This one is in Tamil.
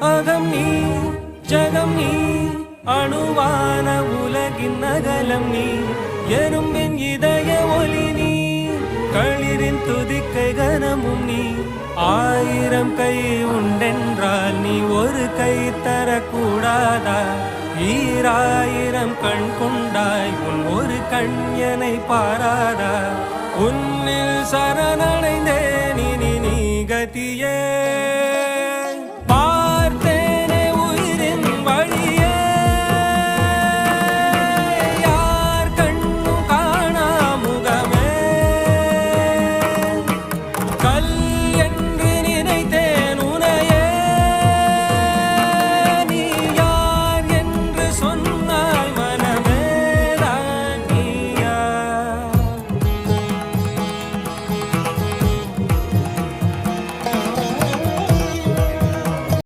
அகம் நீ ஜகம் நீ அணுவான உலகின் அகலம் நீ எறும்பின் இதய ஒளி நீ களிரின் துதிக்கை கனமும் நீ ஆயிரம் கை உண்டென்றால் நீ ஒரு கை தரக்கூடாதா ஈராயிரம் கண் கொண்டாய் உன் ஒரு கண் எனை பாராதா உன்னில் சரணடைந்தே